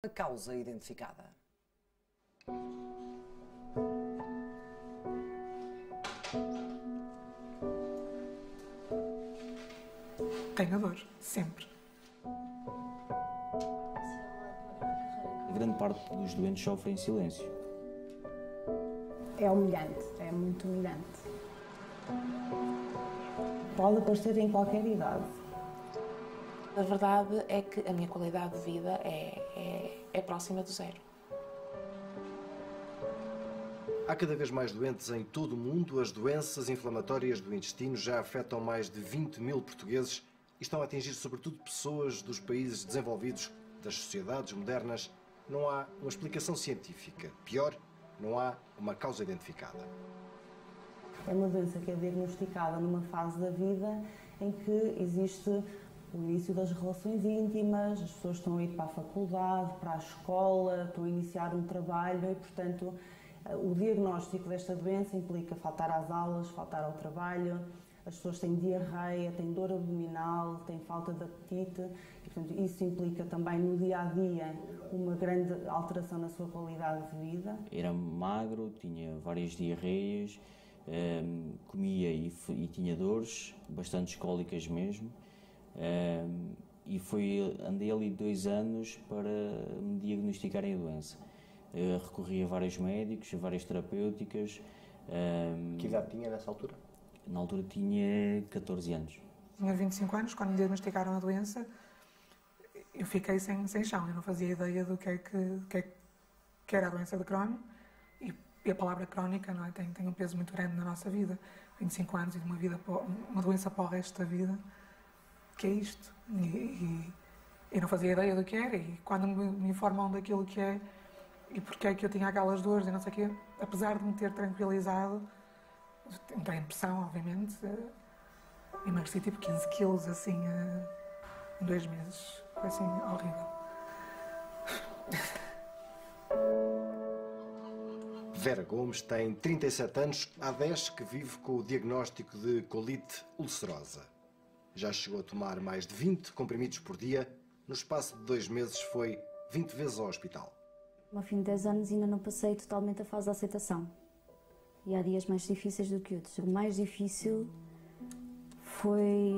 A causa identificada. Tenho dor, sempre. A grande parte dos doentes sofrem em silêncio. É humilhante, é muito humilhante. Pode aparecer em qualquer idade. A verdade é que a minha qualidade de vida é próxima do zero. Há cada vez mais doentes em todo o mundo. As doenças inflamatórias do intestino já afetam mais de 20 mil portugueses e estão a atingir sobretudo pessoas dos países desenvolvidos, das sociedades modernas. Não há uma explicação científica. Pior, não há uma causa identificada. É uma doença que é diagnosticada numa fase da vida em que existe o início das relações íntimas, as pessoas estão a ir para a faculdade, para a escola, estão a iniciar um trabalho e, portanto, o diagnóstico desta doença implica faltar às aulas, faltar ao trabalho, as pessoas têm diarreia, têm dor abdominal, têm falta de apetite e, portanto, isso implica também no dia-a-dia uma grande alteração na sua qualidade de vida. Era magro, tinha várias diarreias, comia e tinha dores, bastantes cólicas mesmo. E andei ali 2 anos para me diagnosticarem a doença. Recorri a vários médicos, a várias terapêuticas. Que idade tinha nessa altura? Na altura tinha 14 anos. Tinha 25 anos, quando me diagnosticaram a doença, eu fiquei sem chão. Eu não fazia ideia do que era a doença de Crohn. E a palavra crónica, não é? tem um peso muito grande na nossa vida. 25 anos e uma doença para o resto da vida. Que é isto? E eu não fazia ideia do que era. E quando me informam daquilo que é e porque é que eu tinha aquelas dores e não sei o quê, apesar de me ter tranquilizado, entrei em depressão, obviamente, emagreci tipo 15 quilos, assim, em 2 meses. Foi assim, horrível. Vera Gomes tem 37 anos, há 10 que vive com o diagnóstico de colite ulcerosa. Já chegou a tomar mais de 20 comprimidos por dia. No espaço de 2 meses foi 20 vezes ao hospital. Ao fim de 10 anos ainda não passei totalmente a fase da aceitação. E há dias mais difíceis do que outros. O mais difícil foi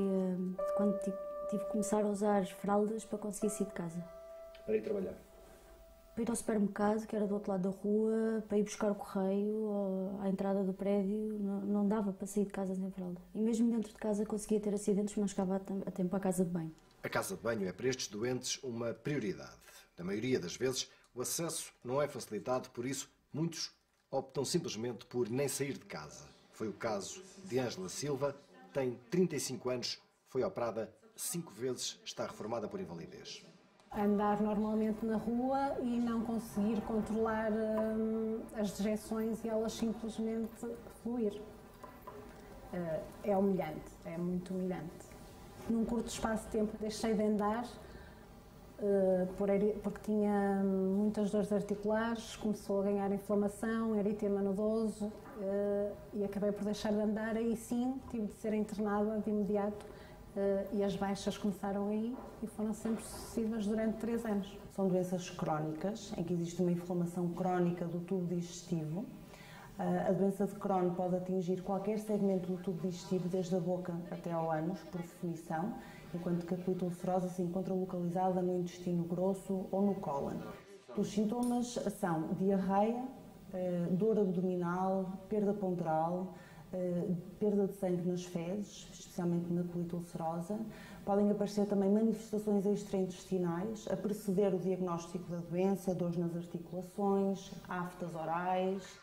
quando tive que começar a usar fraldas para conseguir sair de casa. Para ir trabalhar? Para ir ao supermercado, que era do outro lado da rua, para ir buscar o correio à entrada do prédio, não dava para sair de casa sem fralda. E mesmo dentro de casa conseguia ter acidentes, mas chegava a tempo à casa de banho. A casa de banho é para estes doentes uma prioridade. Na maioria das vezes, o acesso não é facilitado, por isso muitos optam simplesmente por nem sair de casa. Foi o caso de Ângela Silva, tem 35 anos, foi operada 5 vezes, está reformada por invalidez. Andar normalmente na rua e não conseguir controlar as dejeções e elas simplesmente fluir. É humilhante, é muito humilhante. Num curto espaço de tempo deixei de andar porque tinha muitas dores articulares, começou a ganhar inflamação, eritema nodoso e acabei por deixar de andar. Aí sim tive de ser internada de imediato. E as baixas começaram aí e foram sempre sucessivas durante 3 anos. São doenças crónicas, em que existe uma inflamação crónica do tubo digestivo. A doença de Crohn pode atingir qualquer segmento do tubo digestivo, desde a boca até ao ânus, por definição, enquanto que a colite ulcerosa se encontra localizada no intestino grosso ou no cólon. Os sintomas são diarreia, dor abdominal, perda ponderal, perda de sangue nas fezes, especialmente na colite ulcerosa. Podem aparecer também manifestações extraintestinais a preceder o diagnóstico da doença, dores nas articulações, aftas orais.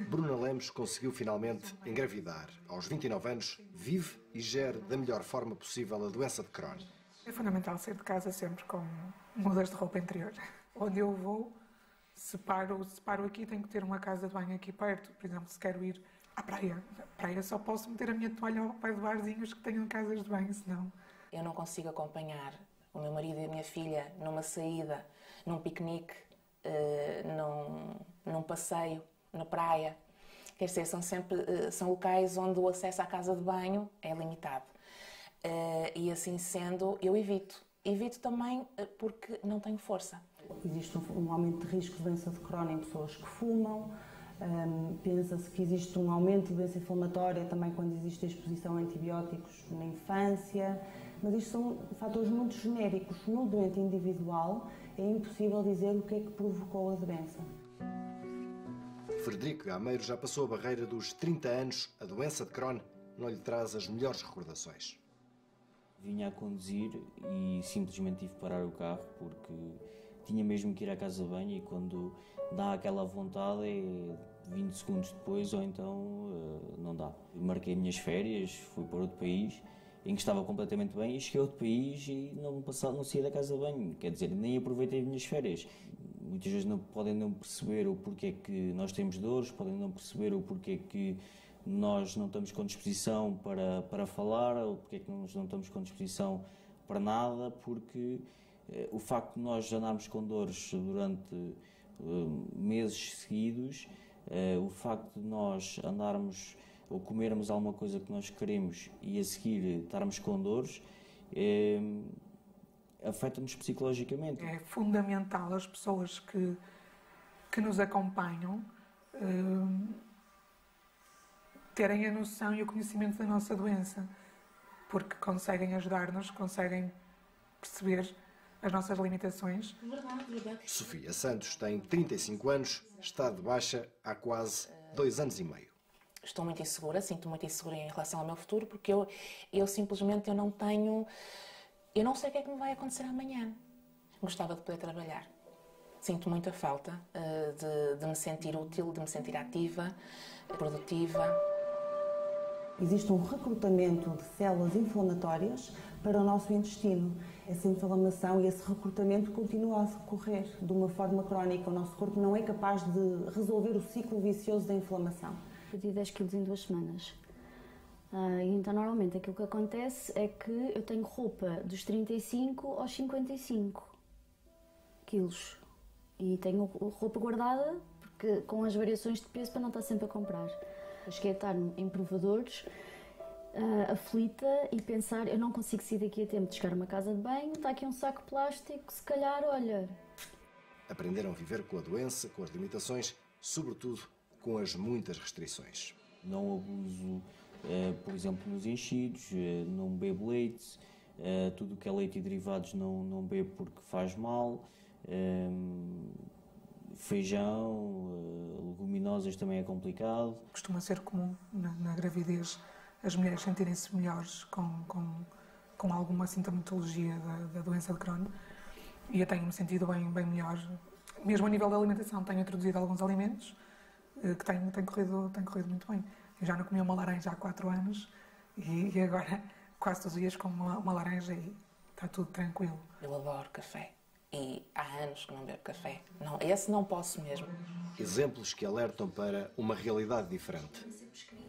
Bruna Lemos conseguiu finalmente engravidar. Aos 29 anos, vive e gera da melhor forma possível a doença de Crohn. É fundamental sair de casa sempre com mudas de roupa interior. Onde eu vou, se paro aqui, tenho que ter uma casa de banho aqui perto. Por exemplo, se quero ir à praia. Na praia só posso meter a minha toalha ao pé de barzinhos que tenham casas de banho, senão... Eu não consigo acompanhar o meu marido e a minha filha numa saída, num piquenique, num passeio, na praia. Quer dizer, são locais onde o acesso à casa de banho é limitado. E assim sendo, eu evito. Evito também porque não tenho força. Existe um aumento de risco de doença de Crohn em pessoas que fumam. Pensa-se que existe um aumento de doença inflamatória também quando existe a exposição a antibióticos na infância. Mas isto são fatores muito genéricos. No doente individual é impossível dizer o que é que provocou a doença. Frederico Gameiro já passou a barreira dos 30 anos. A doença de Crohn não lhe traz as melhores recordações. Vinha a conduzir e simplesmente tive que parar o carro porque tinha mesmo que ir à casa de banho e quando dá aquela vontade é 20 segundos depois ou então não dá. Marquei minhas férias, fui para outro país em que estava completamente bem e cheguei a outro país e não saí da casa de banho, quer dizer, nem aproveitei as minhas férias. Muitas vezes podem não perceber o porquê que nós temos dores, podem não perceber o porquê que nós não estamos com disposição para falar, ou porque que nós não estamos com disposição para nada, porque o facto de nós andarmos com dores durante meses seguidos, o facto de nós andarmos ou comermos alguma coisa que nós queremos e a seguir estarmos com dores, afeta-nos psicologicamente. É fundamental as pessoas que nos acompanham terem a noção e o conhecimento da nossa doença, porque conseguem ajudar-nos, conseguem perceber as nossas limitações. Verdade. Sofia Santos tem 35 anos, está de baixa há quase 2 anos e meio. Estou muito insegura, sinto muito insegura em relação ao meu futuro, porque eu simplesmente não sei o que é que me vai acontecer amanhã. Gostava de poder trabalhar. Sinto muita falta de me sentir útil, de me sentir ativa, produtiva. Existe um recrutamento de células inflamatórias para o nosso intestino. Essa inflamação e esse recrutamento continua a decorrer de uma forma crónica. O nosso corpo não é capaz de resolver o ciclo vicioso da inflamação. Perdi 10 quilos em 2 semanas. Então, normalmente, aquilo que acontece é que eu tenho roupa dos 35 aos 55 quilos. E tenho roupa guardada, porque, com as variações de peso, para não estar sempre a comprar. Eu cheguei a estar em provadores, aflita e pensar, eu não consigo sair daqui a tempo de chegar a uma casa de banho, está aqui um saco plástico, se calhar, olha... Aprenderam a viver com a doença, com as limitações, sobretudo com as muitas restrições. Não abuso, por exemplo, nos enchidos, não bebo leite, tudo o que é leite e derivados não bebo porque faz mal, feijão, leguminosas também é complicado. Costuma ser comum na gravidez as mulheres sentirem-se melhores com alguma sintomatologia da doença de Crohn e eu tenho-me sentido bem melhor. Mesmo a nível da alimentação, tenho introduzido alguns alimentos que tem corrido muito bem. Eu já não comia uma laranja há 4 anos e agora quase todos os dias como uma laranja e está tudo tranquilo. Eu adoro café e há anos que não bebo café. Não, esse não posso mesmo. Exemplos que alertam para uma realidade diferente.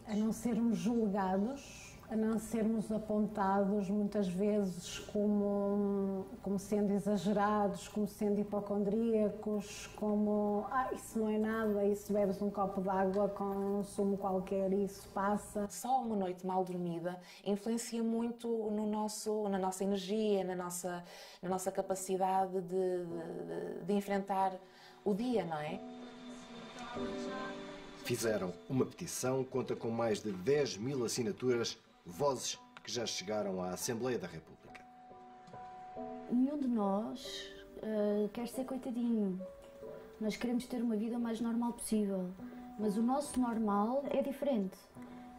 A não sermos julgados, a não sermos apontados muitas vezes como sendo exagerados, como sendo hipocondríacos, como isso não é nada, isso bebes um copo de água com um sumo qualquer e isso passa. Só uma noite mal dormida influencia muito na nossa energia, na nossa capacidade de enfrentar o dia, não é? Fizeram uma petição, conta com mais de 10 mil assinaturas, vozes que já chegaram à Assembleia da República. Nenhum de nós quer ser coitadinho. Nós queremos ter uma vida o mais normal possível, mas o nosso normal é diferente.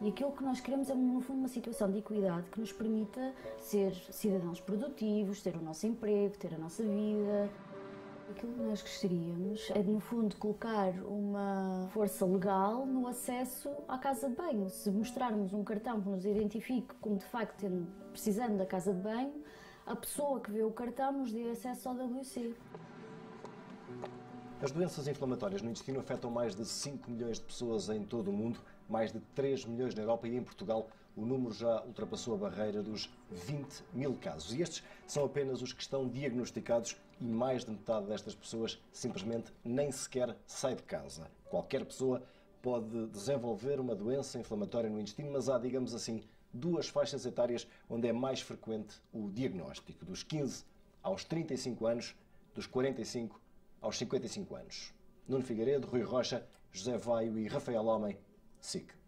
E aquilo que nós queremos é, no fundo, uma situação de equidade que nos permita ser cidadãos produtivos, ter o nosso emprego, ter a nossa vida. Aquilo que nós gostaríamos é, no fundo, colocar uma força legal no acesso à casa de banho. Se mostrarmos um cartão que nos identifique como, de facto, precisando da casa de banho, a pessoa que vê o cartão nos dê acesso ao WC. As doenças inflamatórias no intestino afetam mais de 5 milhões de pessoas em todo o mundo, mais de 3 milhões na Europa e em Portugal o número já ultrapassou a barreira dos 20 mil casos. E estes são apenas os que estão diagnosticados e mais de metade destas pessoas simplesmente nem sequer sai de casa. Qualquer pessoa pode desenvolver uma doença inflamatória no intestino, mas há, digamos assim, 2 faixas etárias onde é mais frequente o diagnóstico, dos 15 aos 35 anos, dos 45 aos 55 anos. Nuno Figueiredo, Rui Rocha, José Vaio e Rafael Homem, SIC.